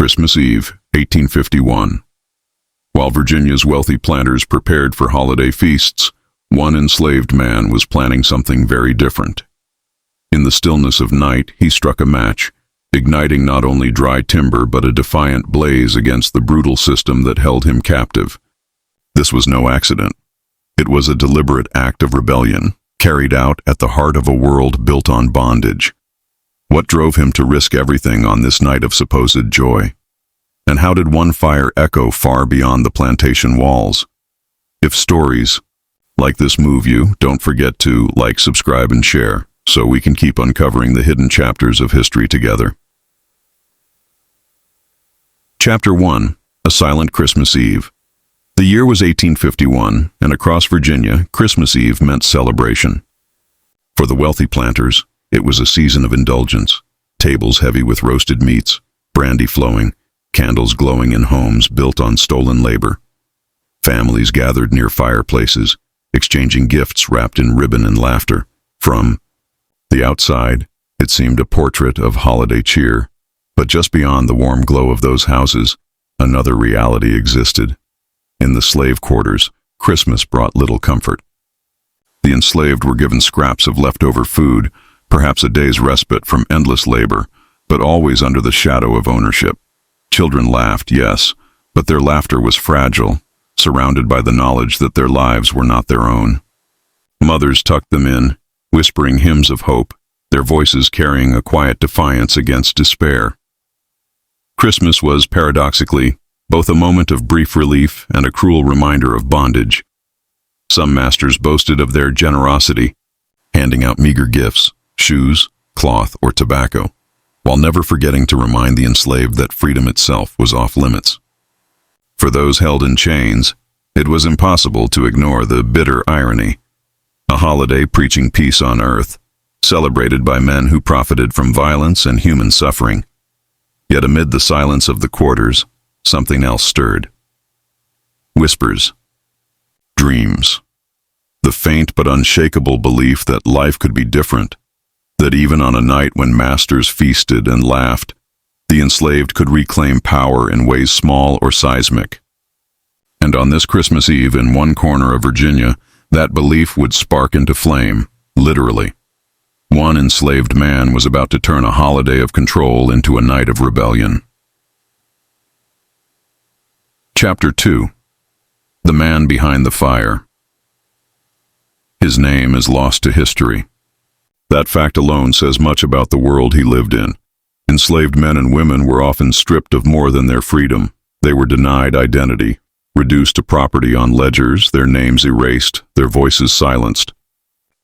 Christmas Eve, 1851. While Virginia's wealthy planters prepared for holiday feasts, one enslaved man was planning something very different. In the stillness of night, he struck a match, igniting not only dry timber but a defiant blaze against the brutal system that held him captive. This was no accident. It was a deliberate act of rebellion, carried out at the heart of a world built on bondage. What drove him to risk everything on this night of supposed joy? And how did one fire echo far beyond the plantation walls? If stories like this move you, don't forget to like, subscribe, and share, so we can keep uncovering the hidden chapters of history together. Chapter 1. A Silent Christmas Eve. The year was 1851, and across Virginia, Christmas Eve meant celebration. For the wealthy planters, it was a season of indulgence, tables heavy with roasted meats, brandy flowing, candles glowing in homes built on stolen labor. Families gathered near fireplaces, exchanging gifts wrapped in ribbon and laughter. From the outside, it seemed a portrait of holiday cheer, but just beyond the warm glow of those houses, another reality existed. In the slave quarters, Christmas brought little comfort. The enslaved were given scraps of leftover food, perhaps a day's respite from endless labor, but always under the shadow of ownership. Children laughed, yes, but their laughter was fragile, surrounded by the knowledge that their lives were not their own. Mothers tucked them in, whispering hymns of hope, their voices carrying a quiet defiance against despair. Christmas was, paradoxically, both a moment of brief relief and a cruel reminder of bondage. Some masters boasted of their generosity, handing out meager gifts, shoes, cloth, or tobacco, while never forgetting to remind the enslaved that freedom itself was off limits. For those held in chains, it was impossible to ignore the bitter irony. A holiday preaching peace on earth, celebrated by men who profited from violence and human suffering. Yet amid the silence of the quarters, something else stirred. Whispers. Dreams. The faint but unshakable belief that life could be different, that even on a night when masters feasted and laughed, the enslaved could reclaim power in ways small or seismic. And on this Christmas Eve in one corner of Virginia, that belief would spark into flame, literally. One enslaved man was about to turn a holiday of control into a night of rebellion. Chapter 2. The Man Behind the Fire. His name is lost to history. That fact alone says much about the world he lived in. Enslaved men and women were often stripped of more than their freedom. They were denied identity, reduced to property on ledgers, their names erased, their voices silenced.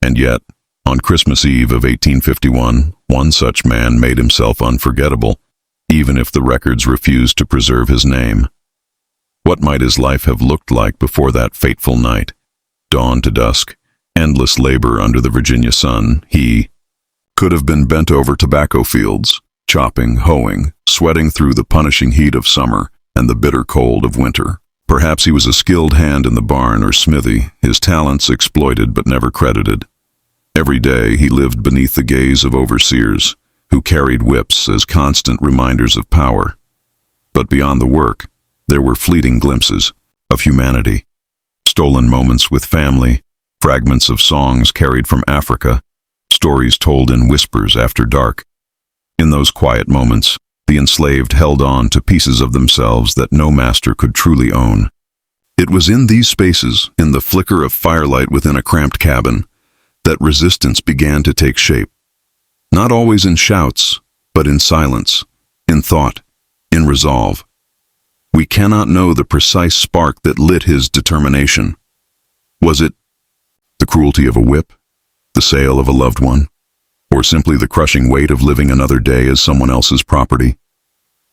And yet, on Christmas Eve of 1851, one such man made himself unforgettable, even if the records refused to preserve his name. What might his life have looked like before that fateful night? Dawn to dusk, endless labor under the Virginia sun. He could have been bent over tobacco fields, chopping, hoeing, sweating through the punishing heat of summer and the bitter cold of winter. Perhaps he was a skilled hand in the barn or smithy, his talents exploited but never credited. Every day he lived beneath the gaze of overseers, who carried whips as constant reminders of power. But beyond the work, there were fleeting glimpses of humanity, stolen moments with family, fragments of songs carried from Africa, stories told in whispers after dark. In those quiet moments, the enslaved held on to pieces of themselves that no master could truly own. It was in these spaces, in the flicker of firelight within a cramped cabin, that resistance began to take shape. Not always in shouts, but in silence, in thought, in resolve. We cannot know the precise spark that lit his determination. Was it the cruelty of a whip, the sale of a loved one, or simply the crushing weight of living another day as someone else's property?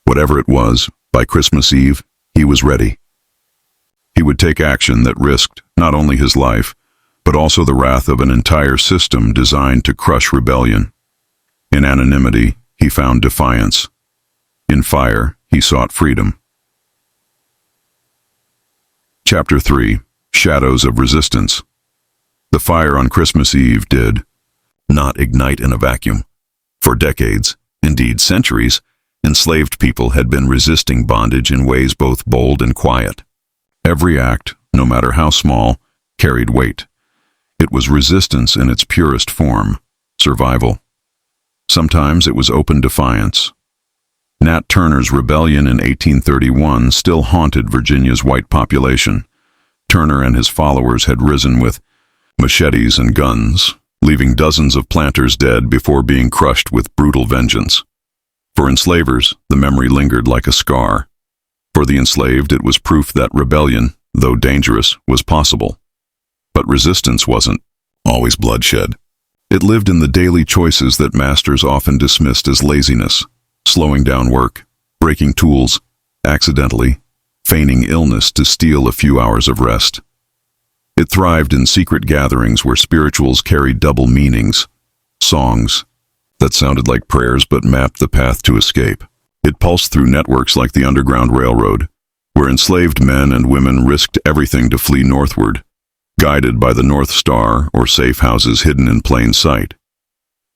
Whatever it was, by Christmas Eve, he was ready. He would take action that risked not only his life, but also the wrath of an entire system designed to crush rebellion. In anonymity, he found defiance. In fire, he sought freedom. Chapter 3. Shadows of Resistance. The fire on Christmas Eve did not ignite in a vacuum. For decades, indeed centuries, enslaved people had been resisting bondage in ways both bold and quiet. Every act, no matter how small, carried weight. It was resistance in its purest form, survival. Sometimes it was open defiance. Nat Turner's rebellion in 1831 still haunted Virginia's white population. Turner and his followers had risen with machetes and guns, leaving dozens of planters dead before being crushed with brutal vengeance. For enslavers, the memory lingered like a scar. For the enslaved, it was proof that rebellion, though dangerous, was possible. But resistance wasn't always bloodshed. It lived in the daily choices that masters often dismissed as laziness, slowing down work, breaking tools, accidentally, feigning illness to steal a few hours of rest. It thrived in secret gatherings where spirituals carried double meanings, songs that sounded like prayers but mapped the path to escape. It pulsed through networks like the Underground Railroad, where enslaved men and women risked everything to flee northward, guided by the North Star or safe houses hidden in plain sight.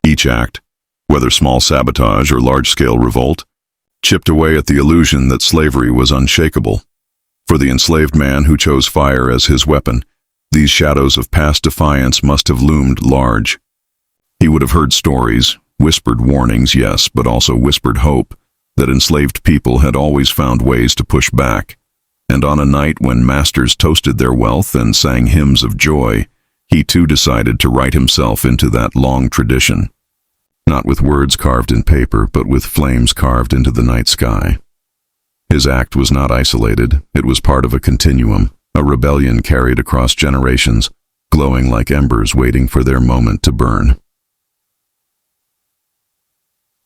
Each act, whether small sabotage or large-scale revolt, chipped away at the illusion that slavery was unshakable. For the enslaved man who chose fire as his weapon, these shadows of past defiance must have loomed large. He would have heard stories, whispered warnings, yes, but also whispered hope, that enslaved people had always found ways to push back. And on a night when masters toasted their wealth and sang hymns of joy, he too decided to write himself into that long tradition. Not with words carved in paper, but with flames carved into the night sky. His act was not isolated, it was part of a continuum, a rebellion carried across generations, glowing like embers waiting for their moment to burn.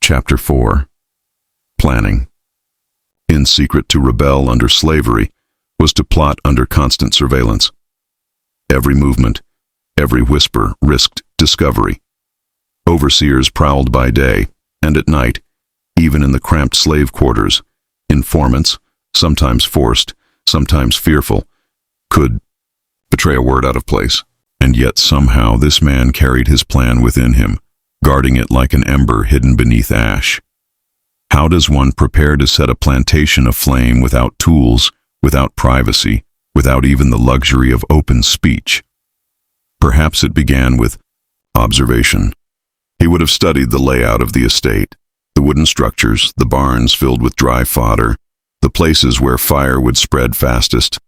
Chapter 4. Planning. In secret to rebel under slavery was to plot under constant surveillance. Every movement, every whisper risked discovery. Overseers prowled by day, and at night, even in the cramped slave quarters, informants, sometimes forced, sometimes fearful, could betray a word out of place. And yet somehow this man carried his plan within him, guarding it like an ember hidden beneath ash. How does one prepare to set a plantation aflame without tools, without privacy, without even the luxury of open speech? Perhaps it began with observation. He would have studied the layout of the estate, the wooden structures, the barns filled with dry fodder, the places where fire would spread fastest.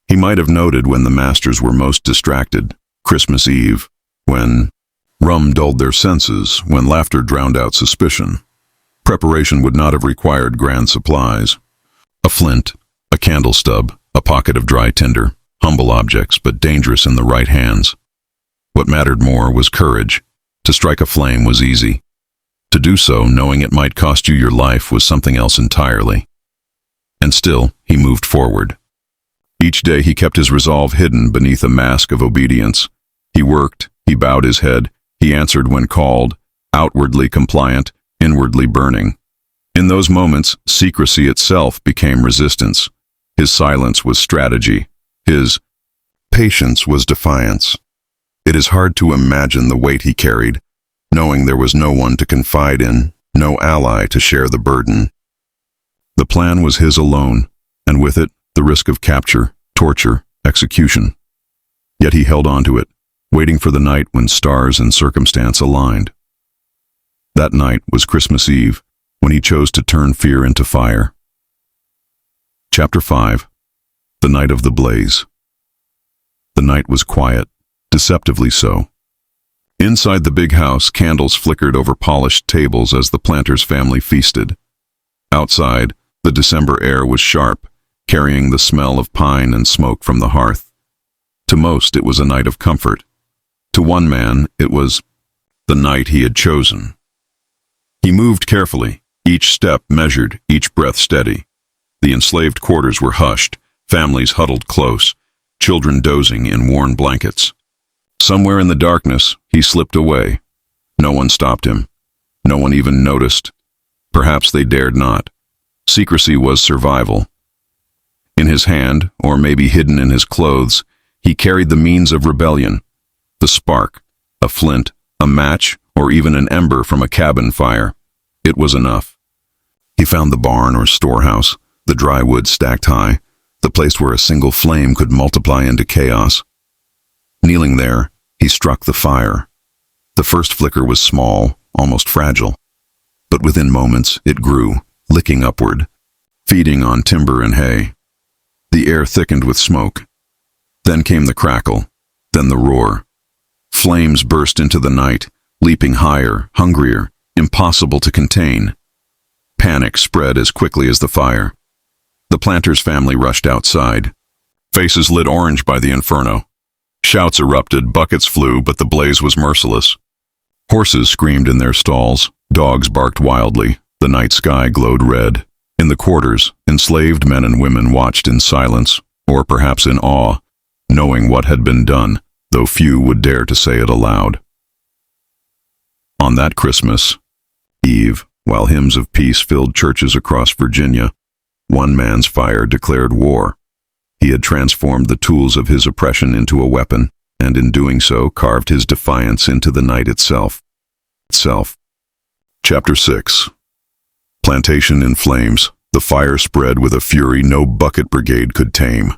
He might have noted when the masters were most distracted, Christmas Eve, when rum dulled their senses, when laughter drowned out suspicion. Preparation would not have required grand supplies. A flint, a candle stub, a pocket of dry tinder, humble objects but dangerous in the right hands. What mattered more was courage. To strike a flame was easy. To do so, knowing it might cost you your life, was something else entirely. And still, he moved forward. Each day he kept his resolve hidden beneath a mask of obedience. He worked, he bowed his head, he answered when called, outwardly compliant, inwardly burning. In those moments, secrecy itself became resistance. His silence was strategy. His patience was defiance. It is hard to imagine the weight he carried, knowing there was no one to confide in, no ally to share the burden. The plan was his alone, and with it, the risk of capture, torture, execution. Yet he held on to it, waiting for the night when stars and circumstance aligned. That night was Christmas Eve, when he chose to turn fear into fire. Chapter 5. The Night of the Blaze. The night was quiet, deceptively so. Inside the big house, candles flickered over polished tables as the planter's family feasted. Outside, the December air was sharp, carrying the smell of pine and smoke from the hearth. To most, it was a night of comfort. To one man, it was the night he had chosen. He moved carefully, each step measured, each breath steady. The enslaved quarters were hushed, families huddled close, children dozing in worn blankets. Somewhere in the darkness, he slipped away. No one stopped him. No one even noticed. Perhaps they dared not. Secrecy was survival. In his hand, or maybe hidden in his clothes, he carried the means of rebellion. The spark, a flint, a match, or even an ember from a cabin fire. It was enough. He found the barn or storehouse, the dry wood stacked high, the place where a single flame could multiply into chaos. Kneeling there, he struck the fire. The first flicker was small, almost fragile. But within moments, it grew, licking upward, feeding on timber and hay. The air thickened with smoke. Then came the crackle, then the roar. Flames burst into the night, leaping higher, hungrier, impossible to contain. Panic spread as quickly as the fire. The planter's family rushed outside. Faces lit orange by the inferno. Shouts erupted, buckets flew, but the blaze was merciless. Horses screamed in their stalls, dogs barked wildly, the night sky glowed red. In the quarters, enslaved men and women watched in silence, or perhaps in awe, knowing what had been done, though few would dare to say it aloud. On that Christmas Eve, while hymns of peace filled churches across Virginia, one man's fire declared war. He had transformed the tools of his oppression into a weapon, and in doing so carved his defiance into the night itself. Chapter 6. Plantation in flames, the fire spread with a fury no bucket brigade could tame.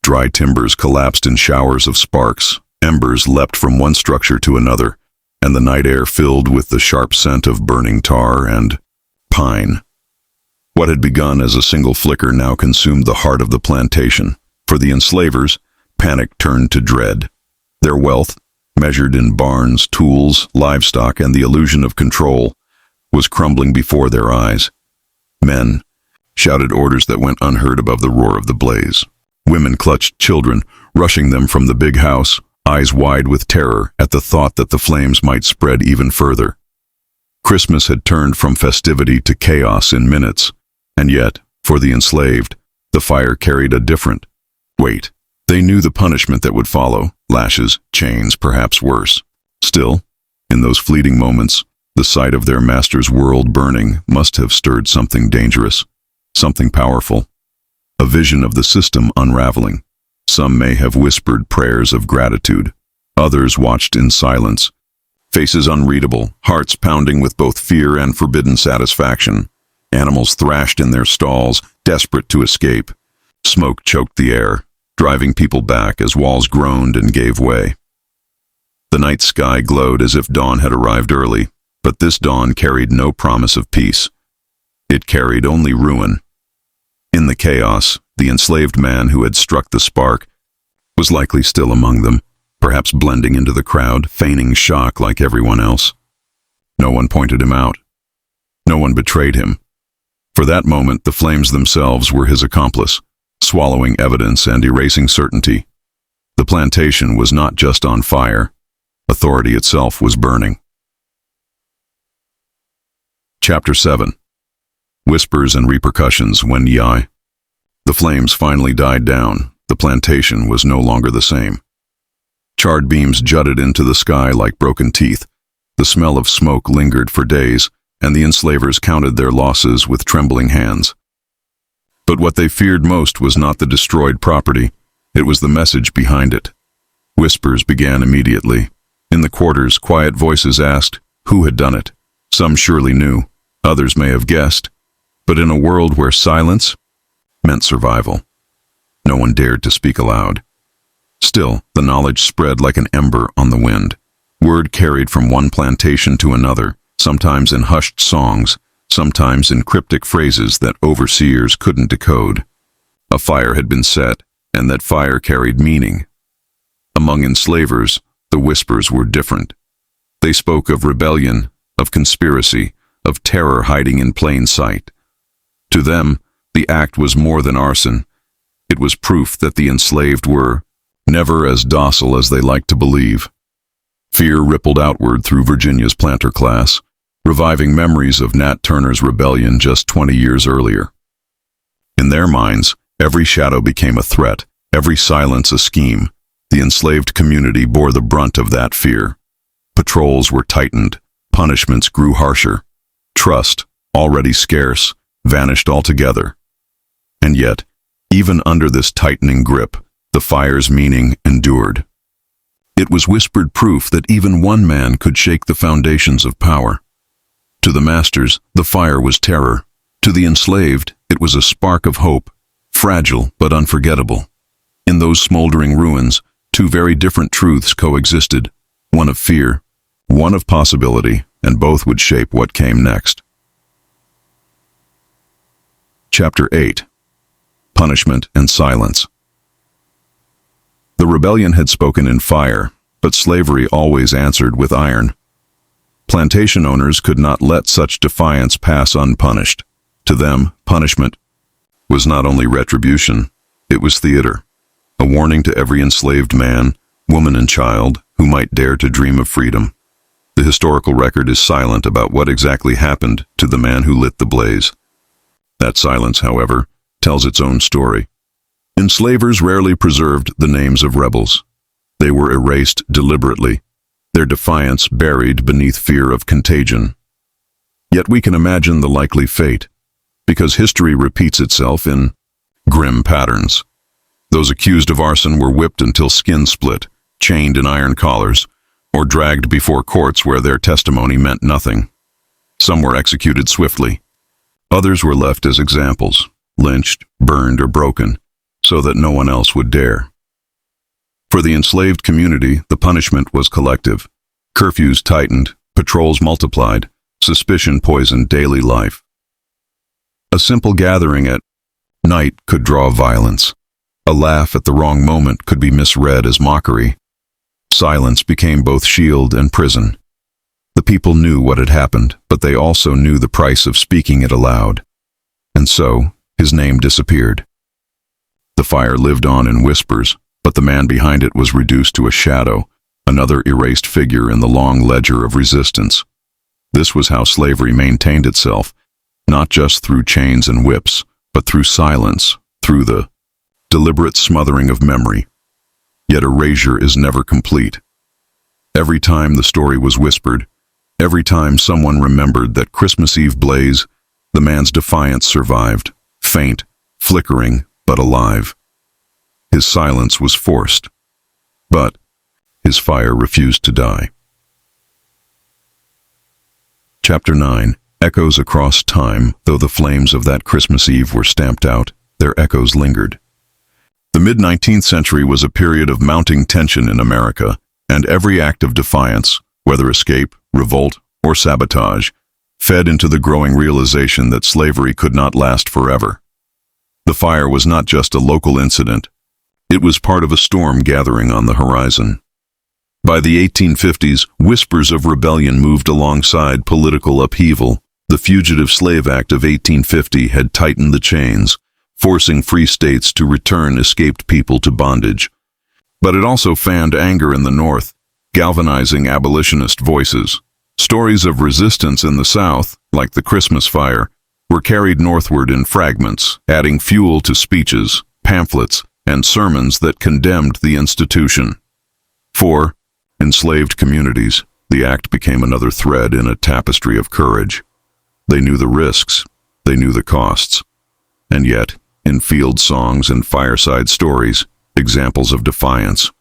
Dry timbers collapsed in showers of sparks, embers leapt from one structure to another, and the night air filled with the sharp scent of burning tar and pine. What had begun as a single flicker now consumed the heart of the plantation. For the enslavers, panic turned to dread. Their wealth, measured in barns, tools, livestock, and the illusion of control, was crumbling before their eyes. Men shouted orders that went unheard above the roar of the blaze. Women clutched children, rushing them from the big house, eyes wide with terror at the thought that the flames might spread even further. Christmas had turned from festivity to chaos in minutes, and yet, for the enslaved, the fire carried a different weight. They knew the punishment that would follow, lashes, chains, perhaps worse. Still, in those fleeting moments, the sight of their master's world burning must have stirred something dangerous, something powerful, a vision of the system unraveling. Some may have whispered prayers of gratitude. Others watched in silence, faces unreadable, hearts pounding with both fear and forbidden satisfaction. Animals thrashed in their stalls, desperate to escape. Smoke choked the air, driving people back as walls groaned and gave way. The night sky glowed as if dawn had arrived early, but this dawn carried no promise of peace. It carried only ruin. In the chaos, the enslaved man who had struck the spark was likely still among them, perhaps blending into the crowd, feigning shock like everyone else. No one pointed him out. No one betrayed him. For that moment, the flames themselves were his accomplice, swallowing evidence and erasing certainty. The plantation was not just on fire. Authority itself was burning. Chapter 7. Whispers and Repercussions when Yai. The flames finally died down. The plantation was no longer the same. Charred beams jutted into the sky like broken teeth. The smell of smoke lingered for days, and the enslavers counted their losses with trembling hands. But what they feared most was not the destroyed property. It was the message behind it. Whispers began immediately. In the quarters, quiet voices asked who had done it. Some surely knew. Others may have guessed. But in a world where silence meant survival, no one dared to speak aloud. Still, the knowledge spread like an ember on the wind. Word carried from one plantation to another, sometimes in hushed songs, sometimes in cryptic phrases that overseers couldn't decode. A fire had been set, and that fire carried meaning. Among enslavers, the whispers were different. They spoke of rebellion, of conspiracy, of terror hiding in plain sight. To them, the act was more than arson. It was proof that the enslaved were never as docile as they liked to believe. Fear rippled outward through Virginia's planter class, reviving memories of Nat Turner's rebellion just 20 years earlier. In their minds, every shadow became a threat, every silence a scheme. The enslaved community bore the brunt of that fear. Patrols were tightened, punishments grew harsher. Trust, already scarce, vanished altogether. And yet, even under this tightening grip, the fire's meaning endured. It was whispered proof that even one man could shake the foundations of power. To the masters, the fire was terror. To the enslaved, it was a spark of hope, fragile but unforgettable. In those smoldering ruins, two very different truths coexisted, one of fear, one of possibility, and both would shape what came next. Chapter 8. Punishment and Silence. The rebellion had spoken in fire, but slavery always answered with iron. Plantation owners could not let such defiance pass unpunished. To them, punishment was not only retribution, it was theater, a warning to every enslaved man, woman, and child who might dare to dream of freedom. The historical record is silent about what exactly happened to the man who lit the blaze. That silence, however, tells its own story. Enslavers rarely preserved the names of rebels. They were erased deliberately, their defiance buried beneath fear of contagion. Yet we can imagine the likely fate, because history repeats itself in grim patterns. Those accused of arson were whipped until skin split, chained in iron collars, or dragged before courts where their testimony meant nothing. Some were executed swiftly. Others were left as examples, lynched, burned, or broken, so that no one else would dare. For the enslaved community, the punishment was collective. Curfews tightened, patrols multiplied, suspicion poisoned daily life. A simple gathering at night could draw violence. A laugh at the wrong moment could be misread as mockery. Silence became both shield and prison. The people knew what had happened, but they also knew the price of speaking it aloud. And so, his name disappeared. The fire lived on in whispers, but the man behind it was reduced to a shadow, another erased figure in the long ledger of resistance. This was how slavery maintained itself, not just through chains and whips, but through silence, through the deliberate smothering of memory. Yet erasure is never complete. Every time the story was whispered, every time someone remembered that Christmas Eve blaze, the man's defiance survived, faint, flickering, but alive. His silence was forced, but his fire refused to die. Chapter 9. Echoes across time. Though the flames of that Christmas Eve were stamped out, their echoes lingered. The mid-19th century was a period of mounting tension in America, and every act of defiance, whether escape, revolt, or sabotage, fed into the growing realization that slavery could not last forever. The fire was not just a local incident. It was part of a storm gathering on the horizon. By the 1850s, whispers of rebellion moved alongside political upheaval. The Fugitive Slave Act of 1850 had tightened the chains, forcing free states to return escaped people to bondage. But it also fanned anger in the North, galvanizing abolitionist voices. Stories of resistance in the South, like the Christmas fire, were carried northward in fragments, adding fuel to speeches, pamphlets, and sermons that condemned the institution. For enslaved communities, the act became another thread in a tapestry of courage. They knew the risks, they knew the costs. And yet, in field songs and fireside stories, examples of defiance,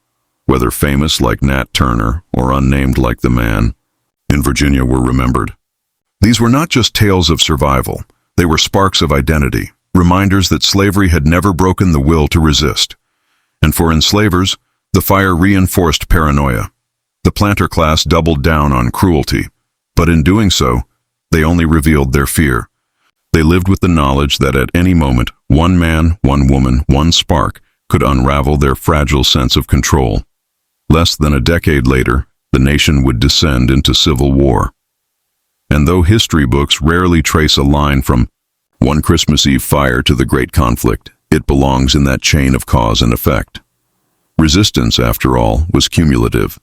whether famous like Nat Turner or unnamed like the man in Virginia, were remembered. These were not just tales of survival, they were sparks of identity, reminders that slavery had never broken the will to resist. And for enslavers, the fire reinforced paranoia. The planter class doubled down on cruelty, but in doing so, they only revealed their fear. They lived with the knowledge that at any moment, one man, one woman, one spark could unravel their fragile sense of control. Less than a decade later, the nation would descend into civil war. And though history books rarely trace a line from one Christmas Eve fire to the Great Conflict, it belongs in that chain of cause and effect. Resistance, after all, was cumulative.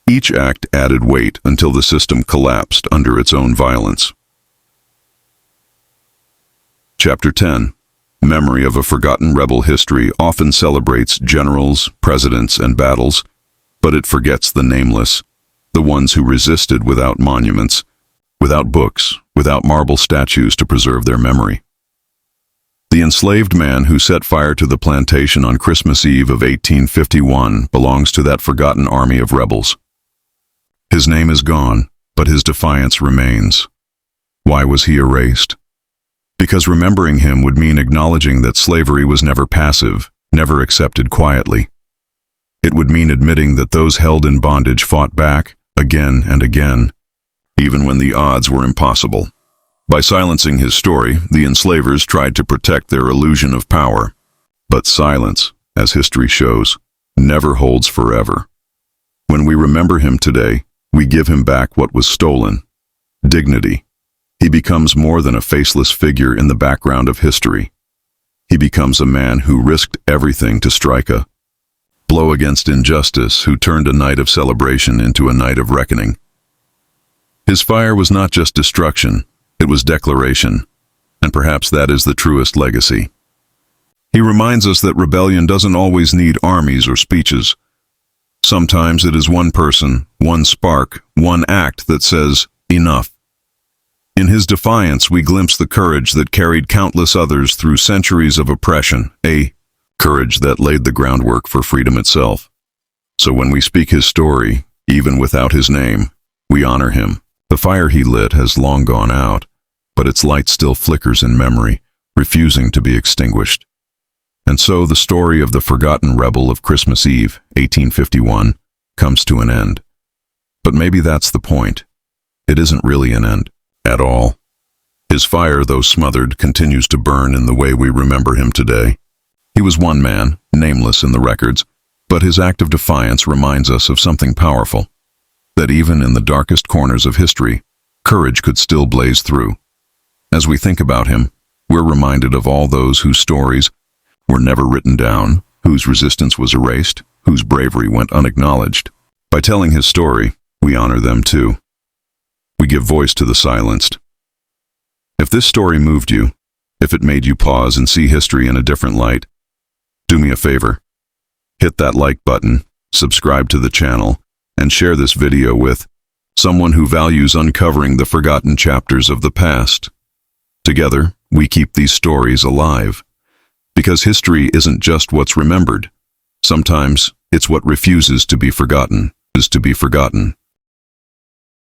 Each act added weight until the system collapsed under its own violence. Chapter 10. Memory of a forgotten rebel. History often celebrates generals, presidents, and battles, but it forgets the nameless, the ones who resisted without monuments, without books, without marble statues to preserve their memory. The enslaved man who set fire to the plantation on Christmas Eve of 1851 belongs to that forgotten army of rebels. His name is gone, but his defiance remains. Why was he erased? Because remembering him would mean acknowledging that slavery was never passive, never accepted quietly. It would mean admitting that those held in bondage fought back, again and again, even when the odds were impossible. By silencing his story, the enslavers tried to protect their illusion of power. But silence, as history shows, never holds forever. When we remember him today, we give him back what was stolen: dignity. He becomes more than a faceless figure in the background of history. He becomes a man who risked everything to strike a blow against injustice, who turned a night of celebration into a night of reckoning. His fire was not just destruction, it was declaration, and perhaps that is the truest legacy. He reminds us that rebellion doesn't always need armies or speeches. Sometimes it is one person, one spark, one act that says, enough. In his defiance, we glimpse the courage that carried countless others through centuries of oppression, a courage that laid the groundwork for freedom itself. So when we speak his story, even without his name, we honor him. The fire he lit has long gone out, but its light still flickers in memory, refusing to be extinguished. And so the story of the forgotten rebel of Christmas Eve, 1851, comes to an end. But maybe that's the point. It isn't really an end at all. His fire, though smothered, continues to burn in the way we remember him today. He was one man, nameless in the records, but his act of defiance reminds us of something powerful, that even in the darkest corners of history, courage could still blaze through. As we think about him, we're reminded of all those whose stories were never written down, whose resistance was erased, whose bravery went unacknowledged. By telling his story, we honor them too. We give voice to the silenced. If this story moved you, if it made you pause and see history in a different light, do me a favor. Hit that like button, subscribe to the channel, and share this video with someone who values uncovering the forgotten chapters of the past. Together, we keep these stories alive. Because history isn't just what's remembered. Sometimes, it's what refuses to be forgotten,